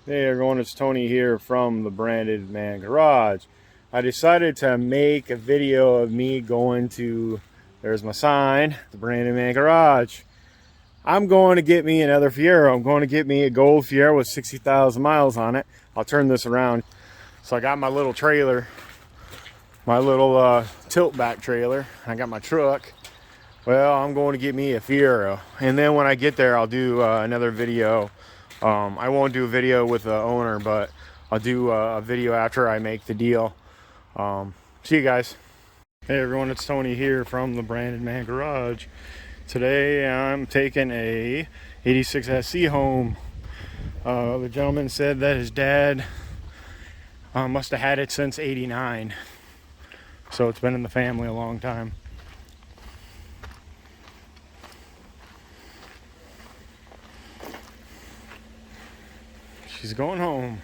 Hey everyone, it's Tony here from the Branded Man Garage. I decided to make a video of me going to, there's my sign, the Branded Man Garage. I'm going to get me another Fiero. I'm going to get me a gold Fiero with 60,000 miles on it. I'll turn this around. So I got my little trailer, my little tilt back trailer. I got my truck. Well, I'm going to get me a Fiero. And then when I get there, I'll do another video. I won't do a video with the owner, but I'll do a video after I make the deal. See you guys. Hey everyone, it's Tony here from the Branded Man Garage. Today I'm taking a 86 SC home. The gentleman said that his dad must have had it since '89. So it's been in the family a long time. She's going home.